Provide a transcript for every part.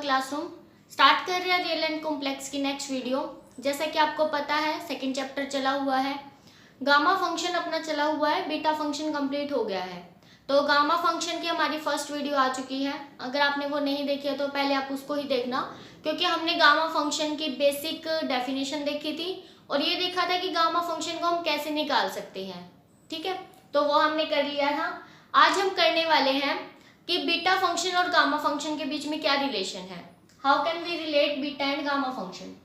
Classroom start कर रहे हैं रियल एंड कॉम्प्लेक्स की नेक्स्ट वीडियो। जैसा कि आपको पता है सेकंड चैप्टर चला हुआ है, गामा फंक्शन अपना चला हुआ है, बीटा फंक्शन कंप्लीट हो गया है। तो गामा फंक्शन की हमारी फर्स्ट वीडियो आ चुकी है। अगर आपने वो नहीं देखी है तो पहले आप उसको ही देखना, क्योंकि हमने गामा फंक्शन की बेसिक डेफिनेशन देखी थी और ये देखा था कि गामा फंक्शन को हम कैसे निकाल सकते हैं। ठीक है, तो वो हमने कर लिया था। आज हम करने वाले हैं कि बीटा फंक्शन और गामा फंक्शन के बीच में क्या रिलेशन है, how can we relate beta and gamma function.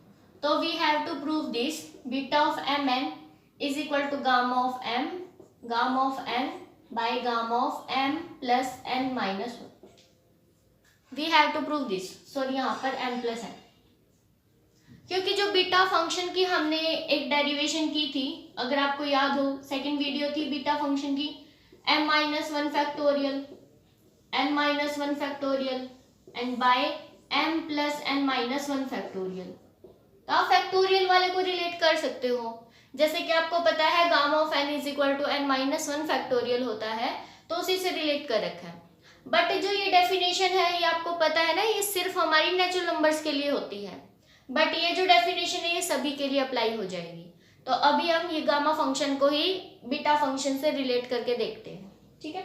तो we have to prove this, beta of M N is equal to gamma of n by gamma of M plus n minus one. We have to prove this, sorry यहाँ पर M plus N, क्योंकि जो beta function की हमने एक derivation की थी, अगर आपको याद हो सेकंड वीडियो थी बीटा फंक्शन की, m minus one factorial n minus one factorial and by m plus n minus one factorial. तो आप फैक्टोरियल वाले को रिलेट कर सकते हो, जैसे कि आपको पता है gamma of n is equal to n minus one factorial होता है, तो उसी से रिलेट कर रखा है। बट जो ये डेफिनेशन है ये आपको पता है ना, ये सिर्फ हमारी नेचुरल नंबर्स के लिए होती है, बट ये जो डेफिनेशन है ये सभी के लिए अप्लाई हो जाएगी। तो अभी हम ये गामा फंक्शन को ही बीटा फंक्शन से रिलेट करके देखते हैं। ठीक है,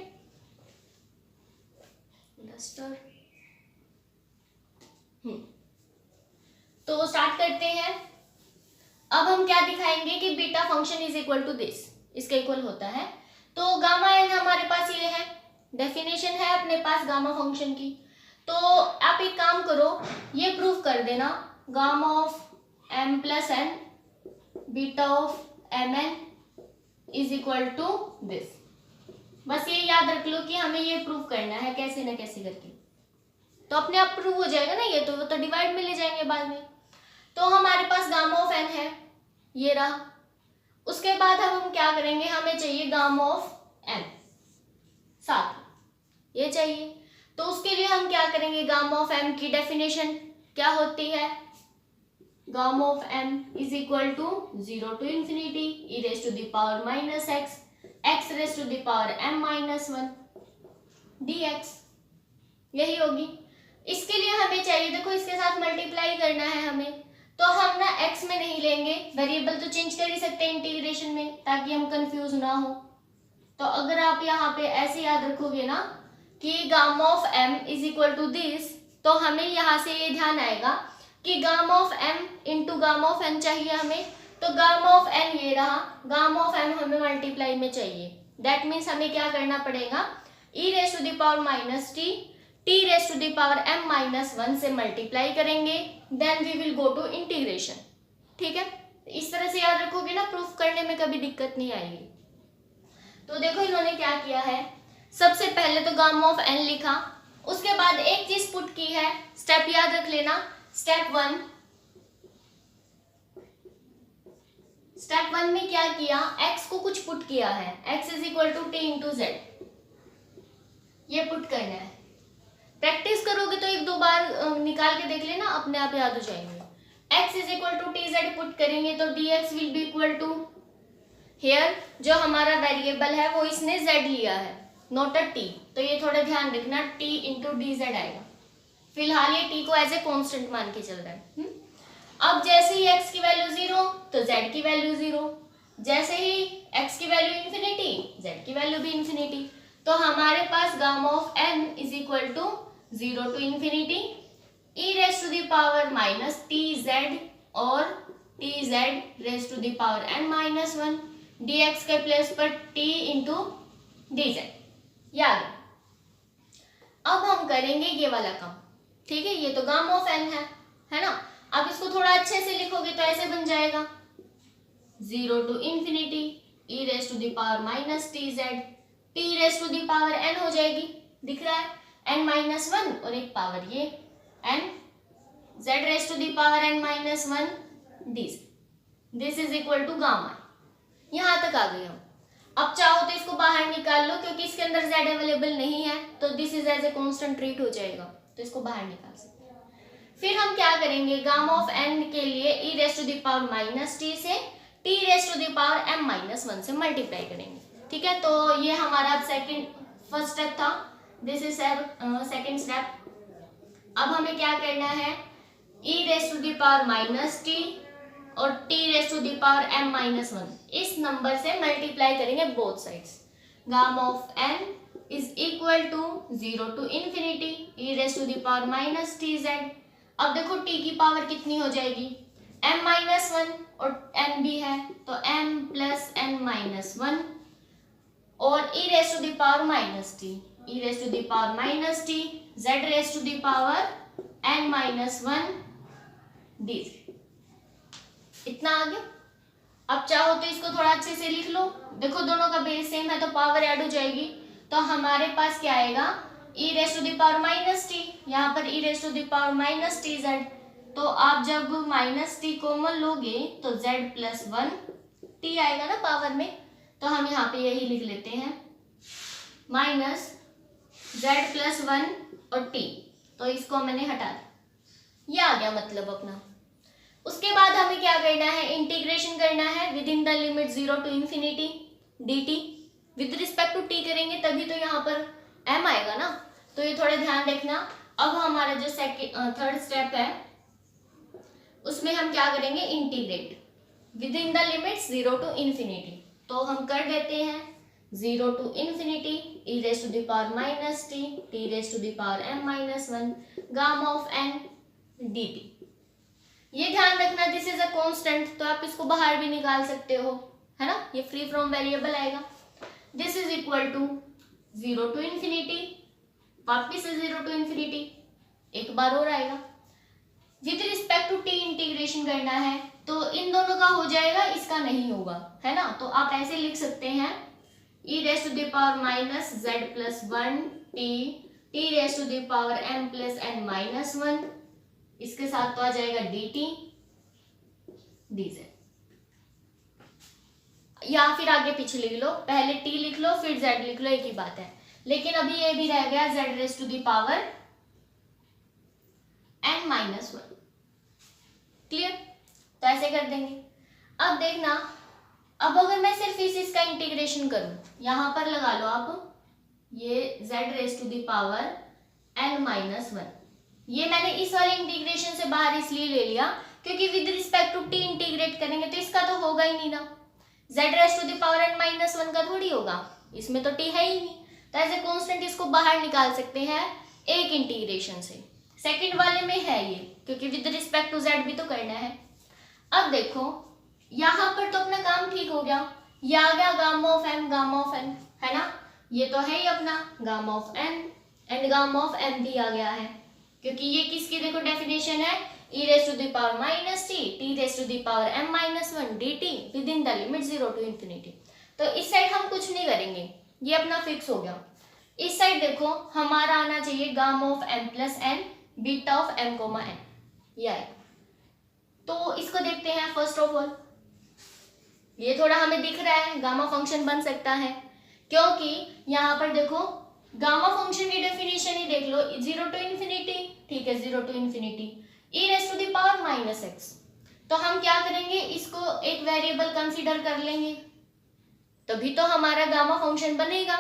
तो स्टार्ट करते हैं। अब हम क्या दिखाएंगे कि beta function is equal to this, इसके इक्वल होता है। तो गामा एन हमारे पास ये है, डेफिनेशन है अपने पास गामा फंक्शन की। तो आप एक काम करो, ये प्रूव कर देना, gamma of M plus N beta of M N is equal to this. बस ये याद रख लो कि हमें ये प्रूव करना है कैसे न कैसे करके, तो अपने आप प्रूव हो जाएगा ना। ये तो डिवाइड में ले जाएंगे बाद में। तो हमारे पास गामा ऑफ एन है, ये रहा। उसके बाद अब हम क्या करेंगे, हमें चाहिए गामा ऑफ एन, साथ ये चाहिए। तो उसके लिए हम क्या करेंगे, गामा ऑफ एम की डेफिनेशन क्या होती है, gamma of M is equal to 0 to infinity E raise to the power minus X raise to the power M minus one dx, यही होगी। इसके लिए हमें चाहिए, देखो इसके साथ मल्टीप्लाई करना है हमें, तो हम ना x में नहीं लेंगे, वेरिएबल तो चेंज कर ही सकते हैं इंटीग्रेशन में, ताकि हम कंफ्यूज ना हो। तो अगर आप यहाँ पे ऐसे याद रखोगे ना कि gamma of m is equal to this, तो हमें यहाँ से ये ध्यान आएगा कि gamma of m into gamma of n चाहिए हमें। तो गामा ऑफ n ये रहा, गामा ऑफ m हमें मल्टीप्लाई में चाहिए। दैट मीन्स हमें क्या करना पड़ेगा, e raise to the power minus t raise to the power m minus one से मल्टीप्लाई करेंगे, then we will go to integration. ठीक है, इस तरह से याद रखोगे ना, प्रूफ करने में कभी दिक्कत नहीं आएगी। तो देखो इन्होंने क्या किया है, सबसे पहले तो गामा ऑफ n लिखा, उसके बाद एक चीज पुट की है, स्टेप याद रख लेना, स्टेप वन में क्या किया, x को कुछ पुट किया है, x is equal to T into Z, ये पुट करना है। प्रैक्टिस करोगे तो एक दो बार निकाल के देख लेना, अपने आप याद हो जाएंगे। x is equal to T Z put करेंगे तो dx will be equal to, here जो हमारा वेरिएबल है वो इसने z लिया है, नॉट अ t, तो ये थोड़ा ध्यान रखना, t इंटू डी जेड आएगा। फिलहाल ये t को एज ए कॉन्स्टेंट मान के चल रहा है। अब जैसे ही x की वैल्यू 0 तो z की वैल्यू 0, जैसे ही x की वैल्यू इंफिनिटी z की वैल्यू भी इंफिनिटी। तो हमारे पास gamma of n is equal to 0 to infinity e raise to the power minus T z और t z raise to the power n minus one, dx के place पर t into d z, याद। अब हम करेंगे ये वाला काम। ठीक है, ये तो गामा ऑफ n है ना। अब इसको थोड़ा अच्छे से लिखोगे तो ऐसे बन जाएगा, 0 to infinity e raise to the power minus T Z, t raise to the power n हो जाएगी, दिख रहा है, n माइनस वन और एक पावर ये n, z raise to the power n minus one this is equal to gamma. यहाँ तक आ गए हम। अब चाहो तो इसको बाहर निकाल लो, क्योंकि इसके अंदर z अवेलेबल नहीं है, तो this is as a constant treat हो जाएगा, तो इसको बाहर निकाल सकते हैं। फिर हम क्या करेंगे, गामा ऑफ n के लिए e raise to the power minus T से t raise to the power m minus one से मल्टीप्लाई करेंगे। ठीक है, तो ये हमारा फर्स्ट स्टेप था, दिस इज सेकंड स्टेप। अब हमें क्या करना है, e raise to the power minus T और t raise to the power m minus 1 इस नंबर से मल्टीप्लाई करेंगे both sides. Gamma of n is equal to 0 to infinity e raise to the power minus T Z. अब देखो t की power कितनी हो जाएगी, m माइनस 1 और n भी है तो m प्लस n माइनस 1 और e raise to the power minus T, e raise to the power minus T z raise to the power n minus 1 D. इतना आ गया। अब चाहो तो इसको थोड़ा अच्छे से लिख लो, देखो दोनों का बेस सेम है तो पावर ऐड हो जाएगी। तो हमारे पास क्या आएगा, e raise to the power minus T, यहाँ पर e raise to the power minus T Z. तो आप जब माइनस टी कॉमन लोगे तो z प्लस 1 t आएगा ना पावर में, तो हम यहाँ पे यही लिख लेते हैं माइनस z प्लस 1 और t, तो इसको मैंने हटा दिया, ये आ गया मतलब अपना। उसके बाद हमें क्या करना है, इंटीग्रेशन करना है within the limit 0 to infinity dt। With respect to t करेंगे तभी तो यहाँ पर m आएगा ना, तो ये थोड़ा ध्यान रखना। अब हमारा जो थर्ड स्टेप है उसमें हम क्या करेंगे, integrate within the limit 0 to infinity. तो हम कर देते हैं 0 to infinity e raise to the power minus T t raise to the power m minus 1 gamma of n dt। ये ध्यान रखना दिस इज अ कांस्टेंट, तो आप इसको बाहर भी निकाल सकते हो, है ना, ये फ्री फ्रॉम वेरिएबल आएगा। This is equal to 0 to infinity, वापिस से 0 टू इंफिनिटी, एक बार और आएगा। With respect to T integration करना है तो इन दोनों का हो जाएगा, इसका नहीं होगा, है ना। तो आप ऐसे लिख सकते हैं e raise to the power minus z plus 1 t raise to the power m plus n minus 1, इसके साथ तो आ जाएगा dt dz, या फिर आगे पीछे लिख लो, पहले t लिख लो फिर z लिख लो, एक ही बात है। लेकिन अभी ये भी रह गया z raise to the power n minus 1, clear. तो ऐसे कर देंगे। अब देखना, अब अगर मैं सिर्फ इसका इंटीग्रेशन करूं, यहां पर लगा लो आप, ये z raise to the power n minus 1, ये मैंने इस वाले इंटीग्रेशन से बाहर इसलिए ले लिया क्योंकि with respect to t integrate करेंगे तो इसका तो होगा ही नहीं ना, z raise to the power n minus 1 का थोड़ी होगा, इसमें तो t है ही नहीं। तो ऐसे कांस्टेंट इसको बाहर निकाल सकते हैं एक इंटीग्रेशन से, सेकंड वाले में है ये, क्योंकि विद रिस्पेक्ट टू z भी तो करना है। अब देखो यहाँ पर तो अपना काम ठीक हो गया, ये आ गया गामा ऑफ n, है ना, ये तो है ही अपना gamma of n and gamma of m भी आ गया है, क्योंकि ये किसकी देखो डेफिनेशन है, e raise to the power minus t raise to the power m minus 1 dt within the limit 0 to infinity. तो इस साइड हम कुछ नहीं करेंगे, ये अपना फिक्स हो गया। इस साइड देखो हमारा आना चाहिए gamma of m plus n beta of m comma n, ये आएगा। तो इसको देखते हैं फर्स्ट ऑफ ऑल, ये थोड़ा हमें दिख रहा है गामा फंक्शन बन सकता है, क्योंकि यहाँ पर देखो गामा फंक्शन की डेफिनेशन ही देख लो, 0 टू इंफिनिटी, ठीक है 0 to infinity e raise to the power minus x। तो हम क्या करेंगे, इसको एक वेरिएबल कंसीडर कर लेंगे, तभी तो हमारा गामा फंक्शन बनेगा,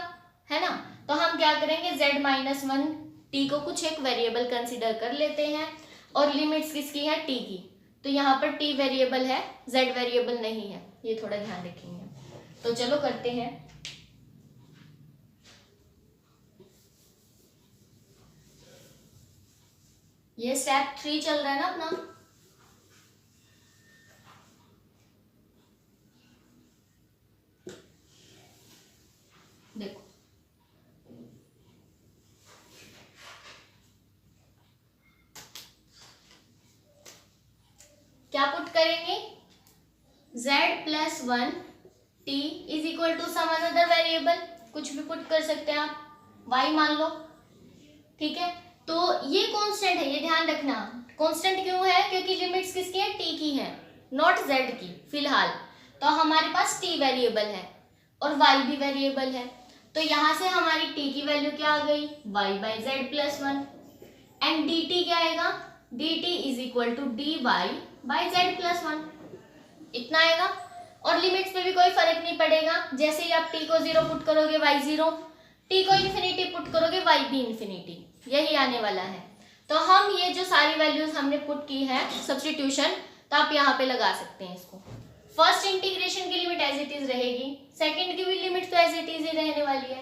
है ना। तो हम क्या करेंगे, z माइनस 1 t को कुछ एक वेरिएबल कंसीडर कर लेते हैं, और लिमिट्स किसकी है, t की। तो यहाँ पर t वेरिएबल है, z वेरिएबल नहीं है, ये थोड़ा ध्यान रखेंगे। तो चलो करते हैं। ये स्टेप 3 चल रहा है ना अपना, देखो क्या पुट करेंगे, z plus 1 t is equal to some another variable, कुछ भी पुट कर सकते हैं आप, y मान लो, ठीक है। तो ये कांस्टेंट है, ये ध्यान रखना, कांस्टेंट क्यों है, क्योंकि लिमिट्स किसकी है, t की है, नॉट z की फिलहाल। तो हमारे पास t वेरिएबल है और y भी वेरिएबल है, तो यहाँ से हमारी t की वैल्यू क्या आ गई, y by Z plus 1 and dt क्या आएगा, dt is equal to dy by Z plus 1, इतना आएगा। और लिमिट्स पे भी कोई फर्क नहीं पड़ेगा, जैसे ही आप t को 0 पुट करोगे y 0, t को इन्फिनिटी पुट करोगे y भी इन्फिनिटी, यही आने वाला है। तो हम ये जो सारी वैल्यूज हमने पुट की है सब्स्टिट्यूशन, तो आप यहाँ पे लगा सकते हैं इसको। फर्स्ट इंटीग्रेशन की लिमिट एज इट इज रहेगी, सेकंड की भी लिमिट तो एज इट इज ही रहने वाली है।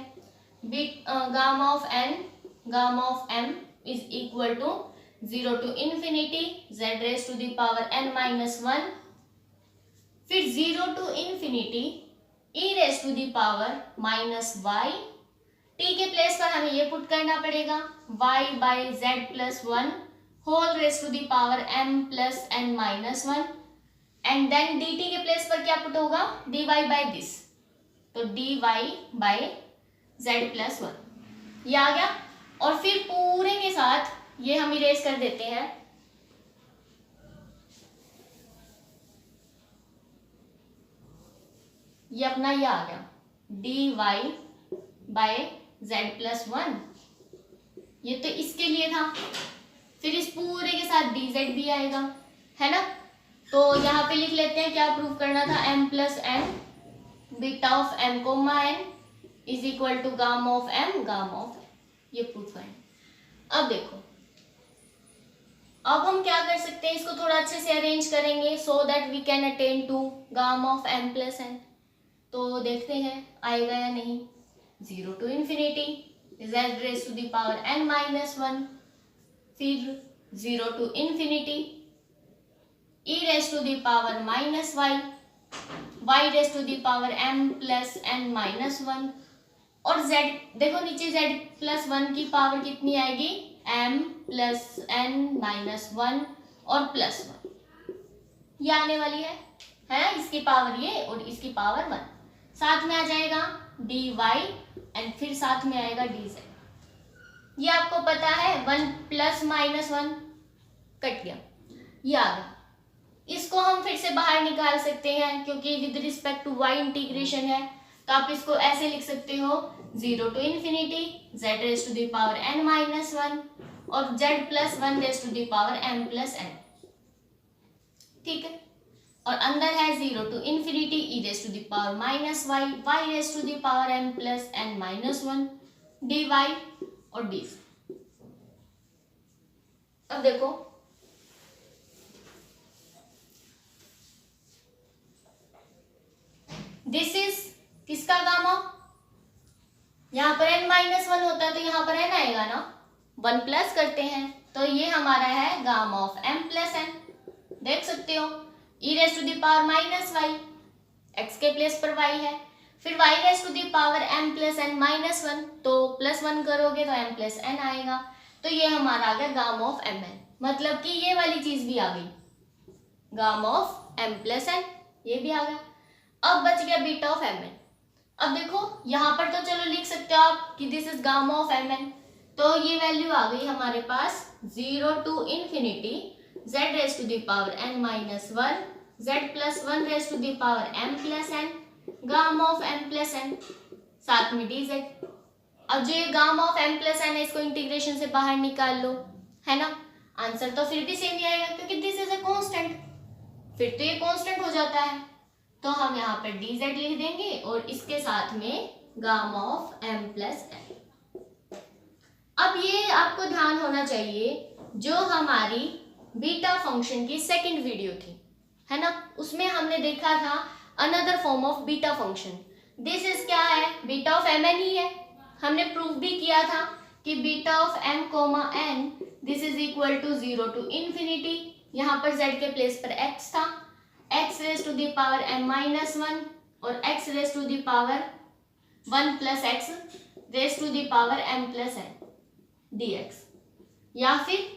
Gamma of M is equal to 0 to infinity z raise to the power n minus 1, फिर 0 to infinity e raise to the power minus y, t के place पर हमें ये put करना पड़ेगा y by z plus 1 whole raise to the power m plus n minus 1, and then dt के place पर क्या पुट होगा dy बाई दिस, तो dy बाई z प्लस 1 ये आ गया। और फिर पूरे के साथ ये हम इरेज कर देते हैं, ये अपना ये आ गया dy बाय z प्लस 1, ये तो इसके लिए था। फिर इस पूरे के साथ dz भी आएगा, है ना। तो यहाँ पे लिख लेते हैं क्या प्रूव करना था, m plus n beta of m comma n is equal to gamma of m gamma of n, ये प्रूफ है। अब देखो, अब हम क्या कर सकते हैं, इसको थोड़ा अच्छे से अरेंज करेंगे so that we can attain to gamma of m plus n। तो देखते हैं आएगा या नहीं। 0 to infinity z raise to the power n minus 1, फिर 0 to infinity e raise to the power minus y raise to the power m plus n minus 1, और z देखो नीचे z प्लस 1 की पावर कितनी आएगी m प्लस n माइनस 1 और plus 1, ये आने वाली है इसकी पावर ये और इसकी पावर 1, साथ में आ जाएगा dy एंड फिर साथ में आएगा dz। ये आपको पता है 1 प्लस माइनस 1 कट गया, ये आ गया। इसको हम फिर से बाहर निकाल सकते हैं क्योंकि with respect to y integration है, तो आप इसको ऐसे लिख सकते हो 0 to infinity z raise to the power n minus 1 और z plus 1 raise to the power m plus n, ठीक है। और अंदर है 0 to infinity e raise to the power minus y raise to the power m plus n minus 1 dy और dz। अब देखो this is किसका गामा, यहाँ पर n माइनस 1 होता है तो यहाँ पर n आएगा ना, 1 प्लस करते हैं तो ये हमारा है gamma of m plus n, देख सकते हो e raise to the power minus y, x के प्लेस पर y है, फिर y raise to the power m plus n minus 1, तो प्लस 1 करोगे तो m प्लस n आएगा, तो ये हमारा आ गया गामा ऑफ mn, मतलब कि ये वाली चीज भी आ गई gamma of m plus n, ये भी आ गया। अब बच गया बीटा ऑफ mn। अब देखो यहाँ पर तो चलो लिख सकते हो आप कि this is gamma of mn, तो ये वैल्यू आ गई हमारे पास 0 to infinity z raise to the power n minus 1 z plus 1 raise to the power m plus n gamma of m plus n, साथ में dz। अब जो ये gamma of m plus n है इसको इंटीग्रेशन से बाहर निकाल लो, है ना, आंसर तो फिर भी सेम ही आएगा क्योंकि दिस इज अ कांस्टेंट, फिर तो ये कांस्टेंट हो जाता है, तो हम यहाँ पर dz लिख देंगे और इसके साथ में gamma of m plus n। अब ये आपको ध्यान होना चाहिए, जो हमारी बीटा फंक्शन की सेकंड वीडियो थी, है ना, उसमें हमने देखा था another form of beta function. This is क्या है, बीटा ऑफ mn ही है। हमने प्रूव भी किया था कि beta of m comma n this is equal to 0 to infinity, यहाँ पर z के प्लेस पर x था, x raise to the power m minus 1 और x raise to the power 1 plus x raise to the power m plus n dx, या फिर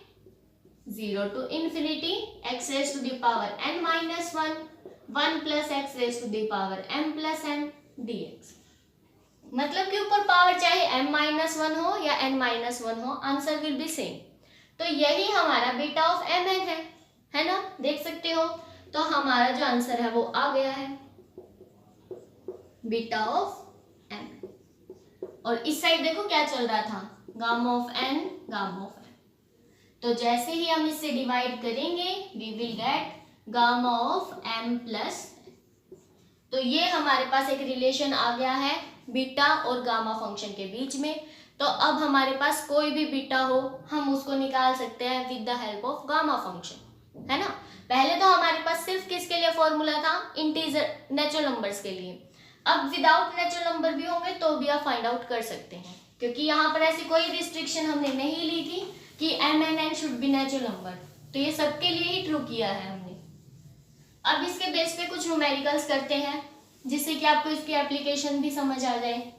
0 to infinity x raise to the power n minus 1 plus x raise to the power m plus n dx। मतलब कि ऊपर power चाहे m minus 1 हो या n minus 1 हो, answer will be same. तो यही हमारा बीटा ऑफ mn है ना, देख सकते हो। तो हमारा जो आंसर है वो आ गया है बीटा ऑफ m। और इस साइड देखो क्या चल रहा था, gamma of n gamma of m, तो जैसे ही हम इससे डिवाइड करेंगे we will get gamma of m plus n। तो ये हमारे पास एक रिलेशन आ गया है बीटा और गामा फंक्शन के बीच में। तो अब हमारे पास कोई भी बीटा हो हम उसको निकाल सकते हैं with the help of gamma function, है ना। पहले तो हमारे पास सिर्फ किसके लिए फॉर्मूला था, इंटीजर नेचुरल नंबर्स के लिए। अब विदाउट नेचुरल नंबर भी होंगे तो भी आप फाइंड आउट कर सकते हैं, क्योंकि यहाँ पर ऐसी कोई रिस्ट्रिक्शन हमने नहीं ली थी कि m and n should be natural number, तो ये सबके लिए ही ट्रू किया है हमने। अब इसके बेस पे कुछ न्यूमेरिकल्स करते हैं जिससे कि आपको इसकी एप्लीकेशन भी समझ आ जाए।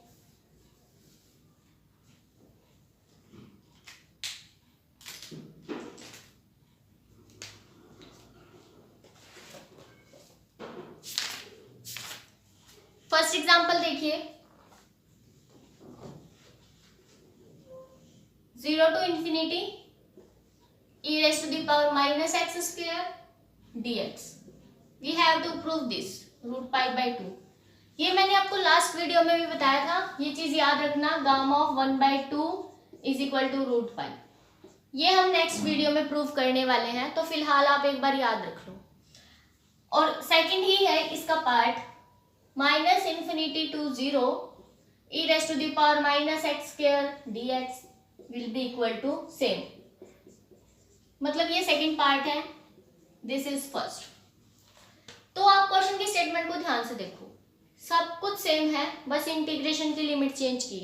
फर्स्ट एग्जांपल देखिए, 0 to infinity e raised to the power minus x square dx. We have to prove this root pi by 2. ये मैंने आपको लास्ट वीडियो में भी बताया था, ये चीज याद रखना, gamma of 1/2 is equal to root pi. ये हम नेक्स्ट वीडियो में प्रूव करने वाले हैं, तो फिलहाल आप एक बार याद रख लो। और सेकंड ही है इसका part, minus infinity to 0 e raised to the power minus x square dx will be equal to same. मतलब ये सेकंड पार्ट है, दिस इज फर्स्ट। तो आप क्वेश्चन की स्टेटमेंट को ध्यान से देखो, सब कुछ सेम है, बस इंटीग्रेशन की लिमिट चेंज की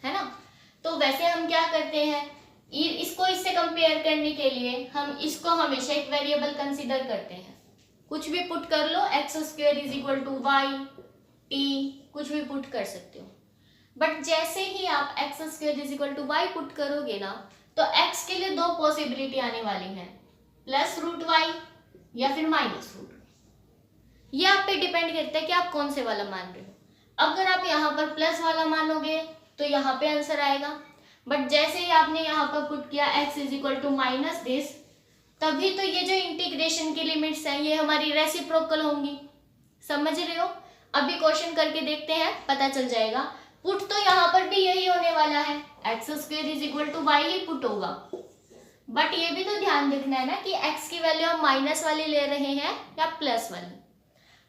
है ना। तो वैसे हम क्या करते हैं, इसको इससे कंपेयर करने के लिए हम इसको हमेशा एक वेरिएबल कंसीडर करते हैं। कुछ भी पुट कर लो, x square is equal to y t, कुछ भी पुट कर सकते हो। बट जैसे ही आप X square is equal to Y put करोगे ना, तो एक्स के लिए दो पॉसिबिलिटी आने वाली है, प्लस रूट वाई या फिर माइनस रूट। ये आप पे डिपेंड करता है कि आप कौन से वाला मान रहे हो। अगर आप यहाँ पर प्लस वाला मानोगे तो यहाँ पे आंसर आएगा, बट जैसे ही आपने यहाँ पर पुट किया x is equal to minus this, तभी तो ये जो इंटीग्रेशन की लिमिट्स हैं ये हमारी रेसिप्रोकल होंगी। समझ रहे हो? अभी क्वेश्चन करके देखते हैं, पता चल जाएगा। पुट तो यहाँ पर भी यही होने वाला है, X square is equal to Y ही पुट होगा। बट ये भी तो ध्यान रखना है ना कि x की वैल्यू हम माइनस वाली ले रहे हैं या प्लस वाली।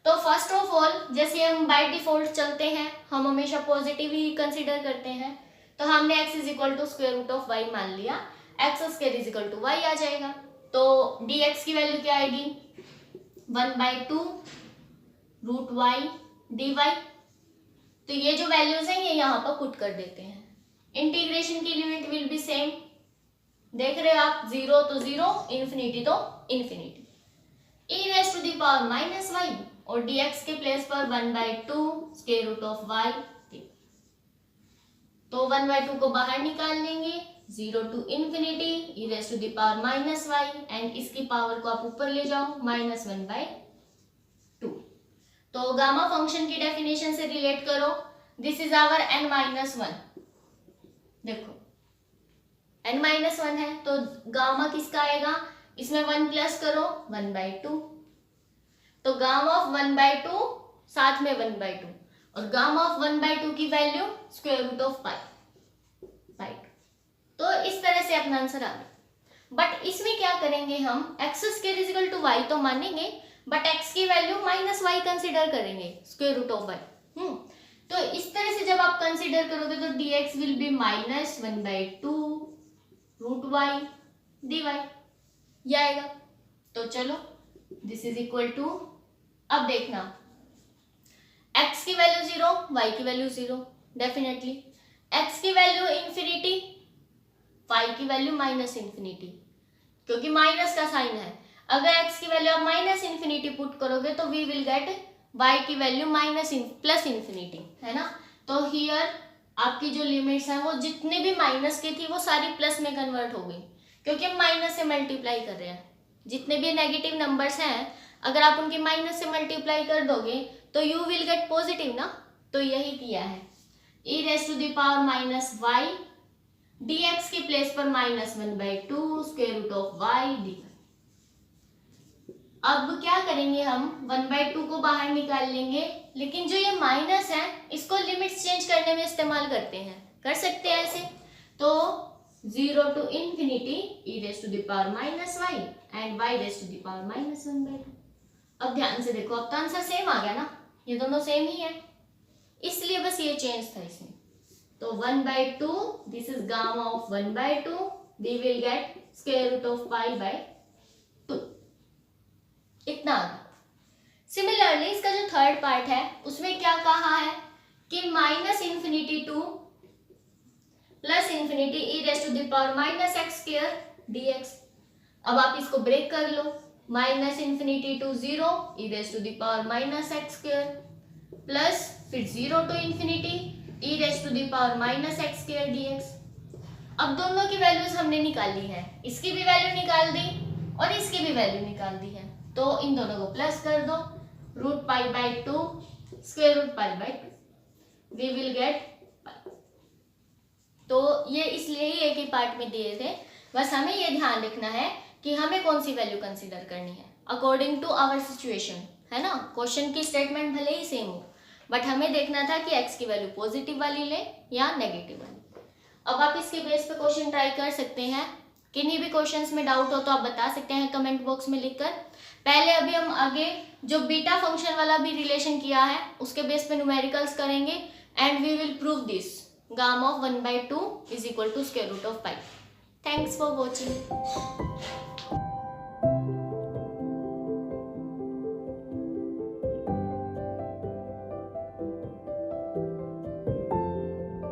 तो फर्स्ट ऑफ ऑल, जैसे हम बाय डिफॉल्ट चलते हैं, हम हमेशा पॉजिटिव ही कंसीडर करते हैं, तो हमने x is equal to square root of y मान लिया, x square is equal to y आ जाएगा। तो dx की वैल्यू क्या आएगी, 1/2 रूट वाई dy। तो ये जो वैल्यूज हैं ये यहाँ पर पुट कर देते हैं। इंटीग्रेशन की लिमिट विल बी सेम, देख रहे हो आप, 0 तो 0, इन्फिनिटी तो infinity. e raise to the power minus Y और dx के प्लेस पर 1/2 स्क्वायर रूट ऑफ वाई। तो 1/2 को बाहर निकाल लेंगे, 0 to infinity e raise to the power minus Y, and इसकी पावर को आप ऊपर ले जाओ, -1/2। तो गामा फंक्शन की डेफिनेशन से रिलेट करो, दिस इज आवर n-1। देखो n-1 है तो गामा किसका आएगा, इसमें 1 प्लस करो, 1/2। तो गामा ऑफ 1/2 साथ में 1/2, और गामा ऑफ 1/2 की वैल्यू स्क्वायर रूट ऑफ पाई। तो इस तरह से अपना आंसर आ गया। बट इसमें क्या करेंगे हम, X square is equal to Y तो मानेंगे, बट x की वैल्यू माइनस वाई कंसिडर करेंगे, स्क्वायर रूट ऑफ वाई। तो इस तरह से जब आप कंसिडर करोगे तो dx will be -1/2 root Y dy, ये आएगा। तो चलो, दिस इज इक्वल टू, अब देखना x की वैल्यू 0, y की वैल्यू 0, डेफिनेटली x की वैल्यू इन्फिनिटी, y की वैल्यू -इन्फिनिटी, क्योंकि माइनस का साइन है। अगर x की वैल्यू आप -इन्फिनिटी पुट करोगे तो वी विल गेट y की वैल्यू प्लस इन्फिनिटी, है ना। तो हियर आपकी जो लिमिट्स हैं वो जितने भी माइनस की थी वो सारी प्लस में कन्वर्ट हो गई, क्योंकि हम माइनस से मल्टीप्लाई कर रहे हैं। जितने भी नेगेटिव नंबर्स हैं, अगर आप उनकी माइनस से मल्टीप्लाई कर दोगे तो यू विल गेट पॉजिटिव ना। तो यही किया है, e raise to the power -y, dx की प्लेस पर -1/2 square root of Y dy। अब क्या करेंगे हम, 1/2 को बाहर निकाल लेंगे, लेकिन जो ये माइनस है इसको लिमिट्स चेंज करने में इस्तेमाल करते हैं, कर सकते हैं ऐसे। तो 0 to infinity e raise to the power -y and y raise to the power -1/2। अब ध्यान से देखो, अब तो आंसर सेम आ गया ना, ये दोनों सेम ही है, इसलिए बस ये चेंज था इसमें। तो 1/2, this is gamma of 1/2, we will get square root of pi by 2। इतना आ गया। सिमिलरली इसका जो थर्ड पार्ट है उसमें क्या कहा है कि -∞ to +∞ e raise to the power -x² dx। अब आप इसको ब्रेक कर लो, -∞ to 0 e raise to the power -x² plus फिर 0 to ∞ e raise to the power -x² dx। अब दोनों की वैल्यूज हमने निकाली है, इसकी भी वैल्यू निकाल दी और इसकी भी वैल्यू निकाल दी है, तो इन दोनों को प्लस कर दो, √π/2 square root pi by 2, we will get. तो ये इसलिए ही एक ही पार्ट में दिए थे, बस हमें ये ध्यान रखना है कि हमें कौन सी वैल्यू कंसीडर करनी है अकॉर्डिंग टू आवर सिचुएशन, है ना। क्वेश्चन की स्टेटमेंट भले ही सेम हो, बट हमें देखना था कि x की वैल्यू पॉजिटिव वाली ले या नेगेटिव वाली। अब आप इसके बेस पे क्वेश्चन ट्राई कर सकते हैं। किन्हीं भी क्वेश्चंस में डाउट हो तो आप बता सकते हैं कमेंट बॉक्स में लिखकर। पहले अभी हम आगे जो बीटा फंक्शन वाला भी रिलेशन किया है उसके बेस पे न्यूमेरिकल्स करेंगे and we will prove this gamma of 1/2 is equal to square root of pi. Thanks for watching.